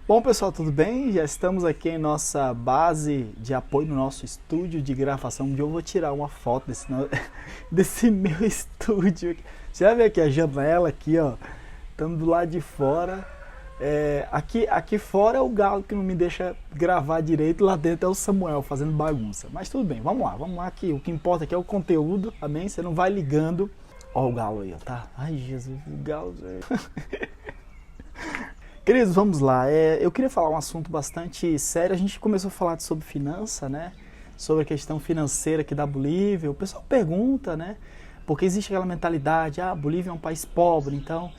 Bom, pessoal, tudo bem? Já estamos aqui em nossa base de apoio, no nosso estúdio de gravação. Eu vou tirar uma foto desse meu estúdio aqui. Você vai ver aqui a janela aqui, ó. Estamos do lado de fora. Aqui fora é o Galo que não me deixa gravar direito. Lá dentro é o Samuel fazendo bagunça. Mas tudo bem, vamos lá aqui. O que importa aqui é o conteúdo, amém? Você não vai ligando. Ó o Galo aí, ó, tá? Ai, Jesus, o Galo... Queridos, vamos lá. Eu queria falar um assunto bastante sério. A gente começou a falar sobre finança, né? Sobre a questão financeira aqui da Bolívia. O pessoal pergunta, né? Porque existe aquela mentalidade, a Bolívia é um país pobre, então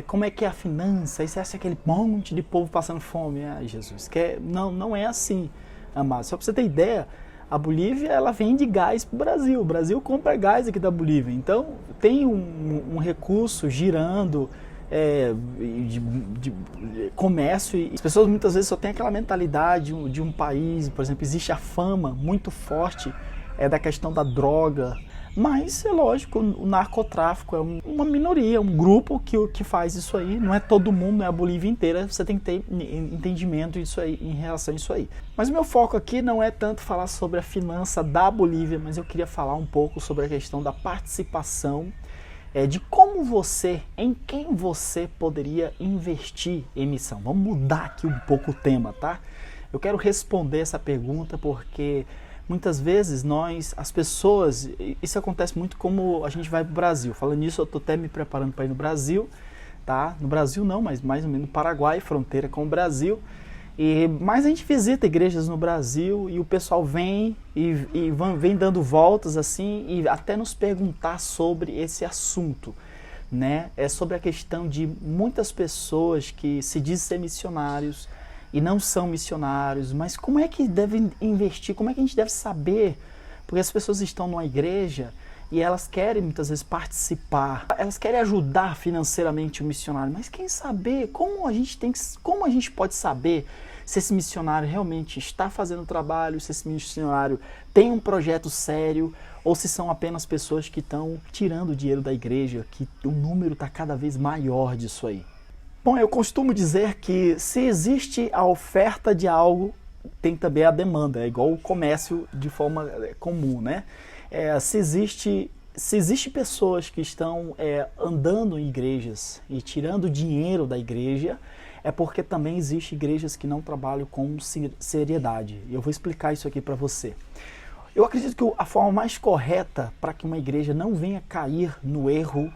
como é que é a finança? Aí você acha aquele monte de povo passando fome? Ai, Jesus, não é assim, amado. Só para você ter ideia, a Bolívia, ela vende gás para o Brasil. O Brasil compra gás aqui da Bolívia. Então, tem um recurso girando, de comércio, e as pessoas muitas vezes só têm aquela mentalidade de um país. Por exemplo, existe a fama muito forte da questão da droga, mas é lógico, o narcotráfico é uma minoria, um grupo que faz isso aí. Não é todo mundo, não é a Bolívia inteira. Você tem que ter entendimento disso aí, em relação a isso aí. Mas o meu foco aqui não é tanto falar sobre a finança da Bolívia, mas eu queria falar um pouco sobre a questão da participação, de em quem você poderia investir em missão. Vamos mudar aqui um pouco o tema, tá? Eu quero responder essa pergunta porque muitas vezes as pessoas, isso acontece muito como a gente vai para o Brasil. Falando nisso, eu estou até me preparando para ir no Brasil, tá? No Brasil não, mas mais ou menos no Paraguai, fronteira com o Brasil. Mas a gente visita igrejas no Brasil e o pessoal vem dando voltas assim e até nos perguntar sobre esse assunto, né? É sobre a questão de muitas pessoas que se dizem ser missionários e não são missionários, mas como é que devem investir, como é que a gente deve saber? Porque as pessoas estão numa igreja e elas querem muitas vezes participar, elas querem ajudar financeiramente o missionário, mas quem saber, como a gente pode saber se esse missionário realmente está fazendo o trabalho, se esse missionário tem um projeto sério, ou se são apenas pessoas que estão tirando o dinheiro da igreja, que o número está cada vez maior disso aí. Bom, eu costumo dizer que se existe a oferta de algo, tem também a demanda, é igual o comércio de forma comum, né? Se existe pessoas que estão andando em igrejas e tirando dinheiro da igreja, é porque também existe igrejas que não trabalham com seriedade. E eu vou explicar isso aqui para você. Eu acredito que a forma mais correta para que uma igreja não venha cair no erro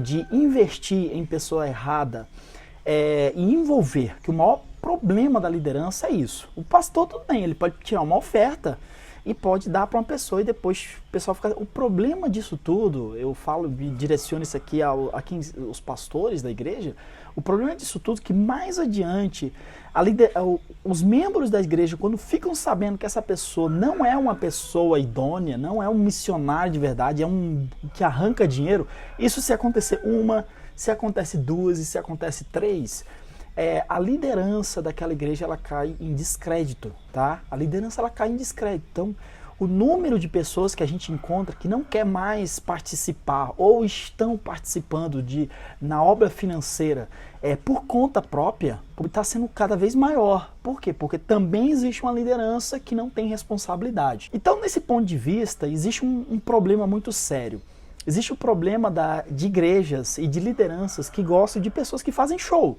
de investir em pessoa errada e envolver, que o maior problema da liderança é isso. O pastor, tudo bem, ele pode tirar uma oferta e pode dar para uma pessoa e depois o pessoal fica... O problema disso tudo, eu falo e direciono isso aqui os pastores da igreja, o problema disso tudo é que mais adiante os membros da igreja, quando ficam sabendo que essa pessoa não é uma pessoa idônea, não é um missionário de verdade, é um que arranca dinheiro, isso se acontecer uma, se acontece duas e se acontece três, a liderança daquela igreja ela cai em descrédito, tá? A liderança ela cai em descrédito. Então, o número de pessoas que a gente encontra que não quer mais participar ou estão participando na obra financeira por conta própria, está sendo cada vez maior. Por quê? Porque também existe uma liderança que não tem responsabilidade. Então, nesse ponto de vista, existe um problema muito sério. Existe o problema de igrejas e de lideranças que gostam de pessoas que fazem show.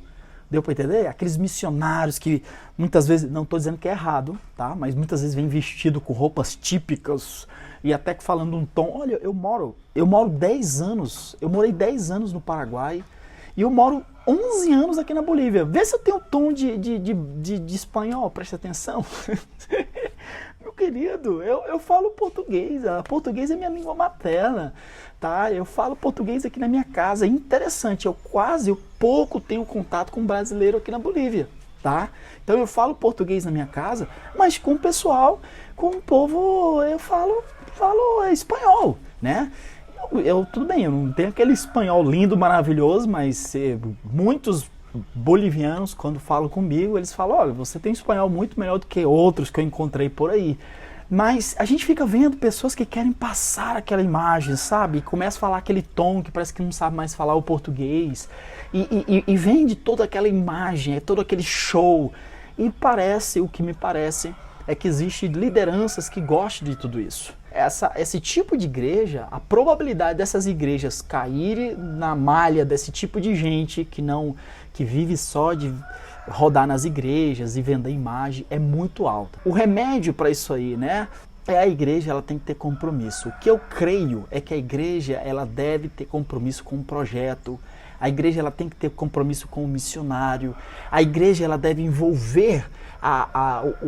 Deu para entender? Aqueles missionários que muitas vezes, não estou dizendo que é errado, tá? Mas muitas vezes vem vestido com roupas típicas e até que falando um tom, olha, eu moro 10 anos, eu morei 10 anos no Paraguai e eu moro 11 anos aqui na Bolívia. Vê se eu tenho tom de espanhol, presta atenção. Meu querido, eu falo português, português é minha língua materna, tá? Eu falo português aqui na minha casa, é interessante, eu pouco tenho contato com brasileiro aqui na Bolívia, tá? Então eu falo português na minha casa, mas com o pessoal, com o povo, eu falo espanhol, né? Tudo bem, eu não tenho aquele espanhol lindo, maravilhoso, mas muitos bolivianos, quando falam comigo, eles falam, olha, você tem espanhol muito melhor do que outros que eu encontrei por aí. Mas a gente fica vendo pessoas que querem passar aquela imagem, sabe? Começa a falar aquele tom que parece que não sabe mais falar o português. E vende toda aquela imagem, é todo aquele show. E o que me parece, é que existem lideranças que gostam de tudo isso. Esse tipo de igreja, a probabilidade dessas igrejas caírem na malha desse tipo de gente que vive só de rodar nas igrejas e vender imagem é muito alta. O remédio para isso aí, né? A igreja ela tem que ter compromisso. O que eu creio é que a igreja ela deve ter compromisso com o projeto. A igreja ela tem que ter compromisso com o missionário. A igreja ela deve envolver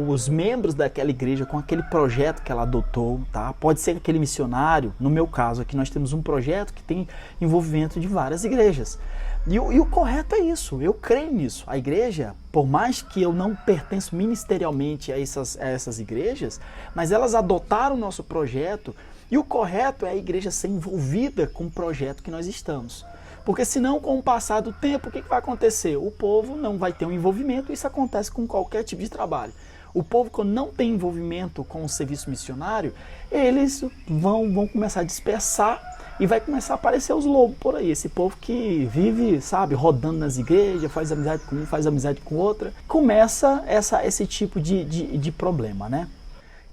os membros daquela igreja com aquele projeto que ela adotou, tá? Pode ser aquele missionário, no meu caso aqui nós temos um projeto que tem envolvimento de várias igrejas. E o correto é isso, eu creio nisso. A igreja, por mais que eu não pertenço ministerialmente a essas igrejas, mas elas adotaram o nosso projeto e o correto é a igreja ser envolvida com o projeto que nós estamos. Porque senão, com o passar do tempo, o que vai acontecer? O povo não vai ter um envolvimento, isso acontece com qualquer tipo de trabalho. O povo, quando não tem envolvimento com o serviço missionário, eles vão começar a dispersar e vai começar a aparecer os lobos por aí. Esse povo que vive, sabe, rodando nas igrejas, faz amizade com um, faz amizade com outra. Começa esse tipo de problema, né?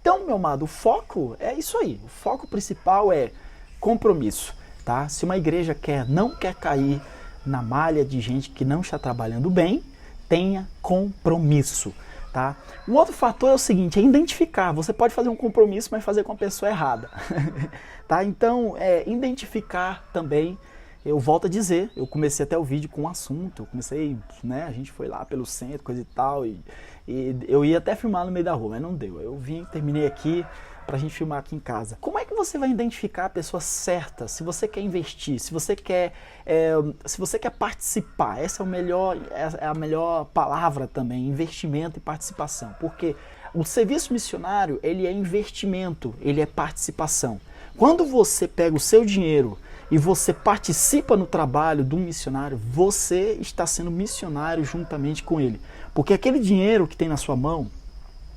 Então, meu amado, o foco é isso aí. O foco principal é compromisso. Tá? Se uma igreja não quer cair na malha de gente que não está trabalhando bem, tenha compromisso. Tá? Um outro fator é o seguinte, é identificar. Você pode fazer um compromisso, mas fazer com a pessoa errada. Tá? Então, identificar também, eu volto a dizer, eu comecei até o vídeo com um assunto, a gente foi lá pelo centro, coisa e tal, e eu ia até filmar no meio da rua, mas não deu. Eu terminei aqui, pra gente filmar aqui em casa. Como é que você vai identificar a pessoa certa? Se você quer investir, se você quer participar, essa é a melhor palavra também, investimento e participação. Porque o serviço missionário, ele é investimento, ele é participação. Quando você pega o seu dinheiro e você participa no trabalho de um missionário, você está sendo missionário juntamente com ele. Porque aquele dinheiro que tem na sua mão,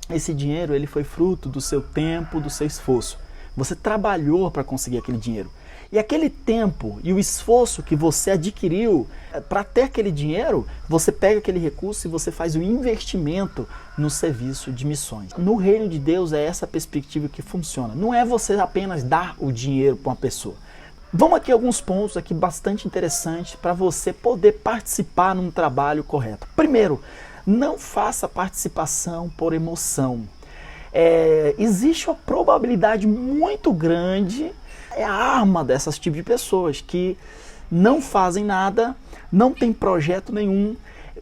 esse dinheiro ele foi fruto do seu tempo, do seu esforço. Você trabalhou para conseguir aquele dinheiro. E aquele tempo e o esforço que você adquiriu para ter aquele dinheiro, você pega aquele recurso e você faz o investimento no serviço de missões. No reino de Deus é essa perspectiva que funciona. Não é você apenas dar o dinheiro para uma pessoa. Vamos aqui alguns pontos aqui bastante interessantes para você poder participar num trabalho correto. Primeiro, não faça participação por emoção. Existe uma probabilidade muito grande, é a arma dessas tipos de pessoas que não fazem nada, não tem projeto nenhum.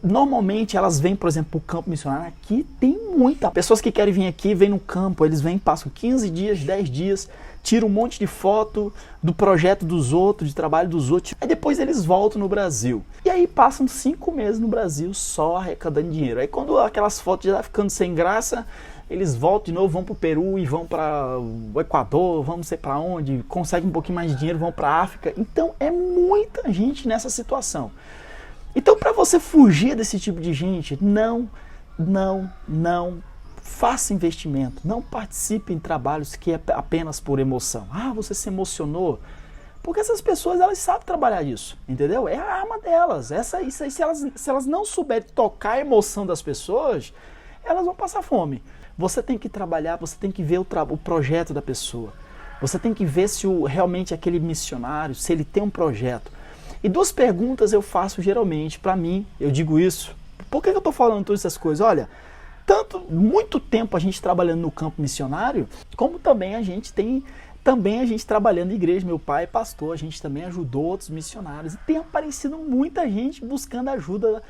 Normalmente elas vêm, por exemplo, para o campo missionário. Aqui tem muita. Pessoas que querem vir aqui, vêm no campo, eles vêm, passam 15 dias, 10 dias, tiram um monte de foto do projeto dos outros, de trabalho dos outros. Aí depois eles voltam no Brasil. E aí passam 5 meses no Brasil só arrecadando dinheiro. Aí quando aquelas fotos já estão ficando sem graça, eles voltam de novo, vão para o Peru e vão para o Equador, vão não sei para onde, conseguem um pouquinho mais de dinheiro, vão para a África. Então é muita gente nessa situação. Então, para você fugir desse tipo de gente, não faça investimento, não participe em trabalhos que é apenas por emoção. Ah, você se emocionou? Porque essas pessoas, elas sabem trabalhar isso, entendeu? É a arma delas. Se elas não souberem tocar a emoção das pessoas, elas vão passar fome. Você tem que trabalhar, você tem que ver o projeto da pessoa. Você tem que ver se realmente aquele missionário, se ele tem um projeto. E 2 perguntas eu faço geralmente para mim, eu digo isso. Por que eu estou falando todas essas coisas? Olha, muito tempo a gente trabalhando no campo missionário, como também a gente trabalhando em igreja. Meu pai é pastor, a gente também ajudou outros missionários. E tem aparecido muita gente buscando ajuda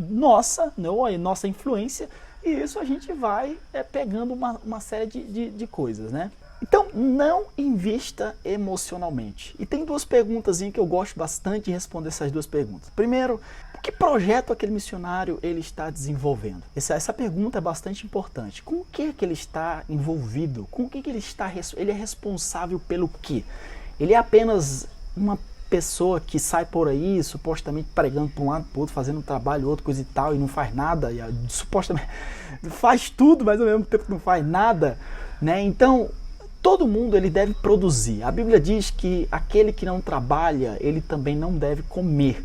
nossa influência. E isso a gente vai pegando uma série de coisas, né? Então, não invista emocionalmente. E tem 2 perguntas que eu gosto bastante de responder essas 2 perguntas. Primeiro, que projeto aquele missionário ele está desenvolvendo? Essa pergunta é bastante importante. Com o que ele está envolvido? Com o que ele está? Ele é responsável pelo quê? Ele é apenas uma pessoa que sai por aí, supostamente pregando para um lado, para o outro, fazendo um trabalho, outra coisa e tal, e não faz nada, e supostamente faz tudo, mas ao mesmo tempo não faz nada, né? Então, todo mundo ele deve produzir. A Bíblia diz que aquele que não trabalha, ele também não deve comer.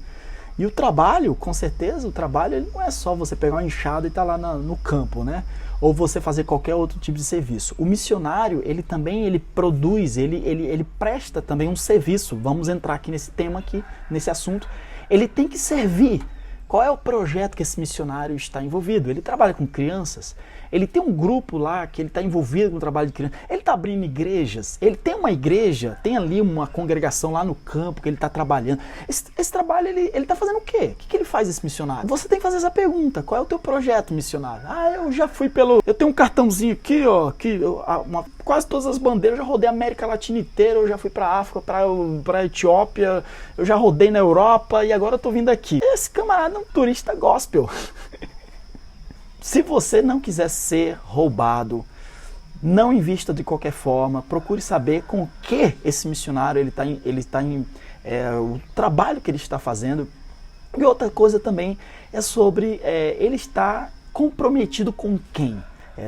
E o trabalho, com certeza, o trabalho ele não é só você pegar uma enxada e estar lá no campo, né? Ou você fazer qualquer outro tipo de serviço. O missionário, ele também produz, ele presta também um serviço. Vamos entrar aqui nesse tema aqui, nesse assunto. Ele tem que servir. Qual é o projeto que esse missionário está envolvido? Ele trabalha com crianças, ele tem um grupo lá que ele está envolvido com o trabalho de crianças, ele está abrindo igrejas, ele tem uma igreja, tem ali uma congregação lá no campo que ele está trabalhando. Esse trabalho, ele está fazendo o quê? O que ele faz, esse missionário? Você tem que fazer essa pergunta, qual é o teu projeto missionário? Eu já fui eu tenho um cartãozinho aqui, ó, quase todas as bandeiras, eu já rodei a América Latina inteira, eu já fui para a África, para a Etiópia, eu já rodei na Europa e agora eu estou vindo aqui. Esse camarada é um turista gospel. Se você não quiser ser roubado, não invista de qualquer forma, procure saber com o que esse missionário o trabalho que ele está fazendo. E outra coisa também é sobre ele estar comprometido com quem.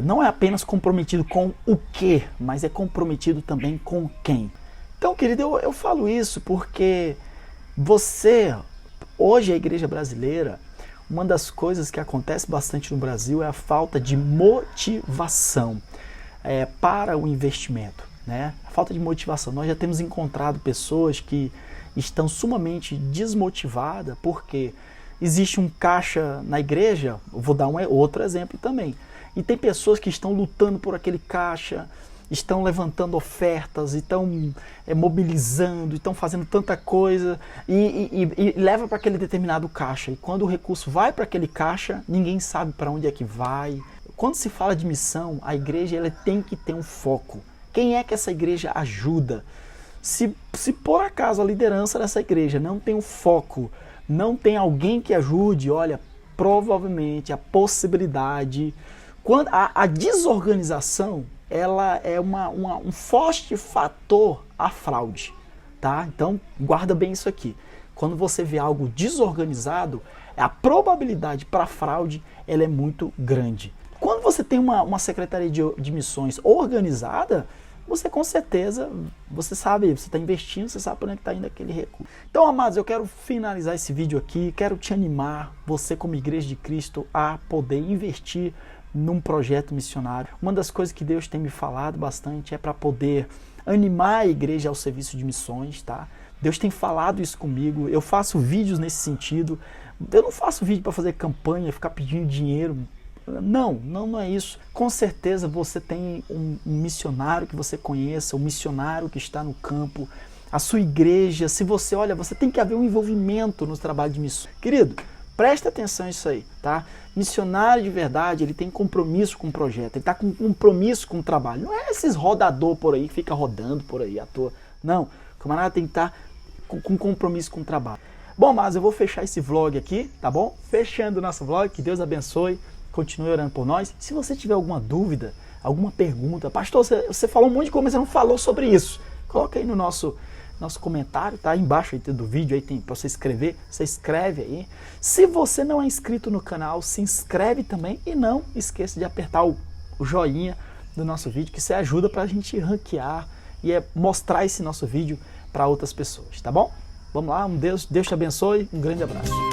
Não é apenas comprometido com o que, mas é comprometido também com quem. Então, querido, eu falo isso porque hoje a igreja brasileira, uma das coisas que acontece bastante no Brasil é a falta de motivação para o investimento, né? A falta de motivação. Nós já temos encontrado pessoas que estão sumamente desmotivadas porque existe um caixa na igreja, eu vou dar outro exemplo também, e tem pessoas que estão lutando por aquele caixa, estão levantando ofertas, estão mobilizando, estão fazendo tanta coisa e leva para aquele determinado caixa. E quando o recurso vai para aquele caixa, ninguém sabe para onde é que vai. Quando se fala de missão, a igreja ela tem que ter um foco. Quem é que essa igreja ajuda? Se por acaso a liderança dessa igreja não tem um foco, não tem alguém que ajude, olha, provavelmente a possibilidade, quando a desorganização, ela é um forte fator à fraude, tá? Então, guarda bem isso aqui. Quando você vê algo desorganizado, a probabilidade para fraude ela é muito grande. Quando você tem uma secretaria de missões organizada, você com certeza, você sabe, você está investindo, você sabe para onde está indo aquele recurso. Então, amados, eu quero finalizar esse vídeo aqui, quero te animar, você como Igreja de Cristo, a poder investir num projeto missionário. Uma das coisas que Deus tem me falado bastante é para poder animar a igreja ao serviço de missões, tá? Deus tem falado isso comigo, eu faço vídeos nesse sentido, eu não faço vídeo para fazer campanha, ficar pedindo dinheiro, não é isso. Com certeza você tem um missionário que você conheça, um missionário que está no campo, a sua igreja, se você, olha, você tem que haver um envolvimento no trabalho de missões. Querido, presta atenção nisso aí, tá? Missionário de verdade, ele tem compromisso com o projeto, ele está com compromisso com o trabalho. Não é esses rodador por aí que fica rodando por aí à toa. Não, o camarada tem que estar com compromisso com o trabalho. Bom, mas eu vou fechar esse vlog aqui, tá bom? Fechando o nosso vlog, que Deus abençoe, continue orando por nós. Se você tiver alguma dúvida, alguma pergunta, pastor, você falou um monte de coisa, mas você não falou sobre isso. Coloca aí no nosso comentário, tá? Aí embaixo aí do vídeo aí tem para você escrever, você escreve aí. Se você não é inscrito no canal, se inscreve também e não esqueça de apertar o joinha do nosso vídeo, que isso ajuda para a gente ranquear e mostrar esse nosso vídeo para outras pessoas, tá bom? Vamos lá, Deus te abençoe, um grande abraço.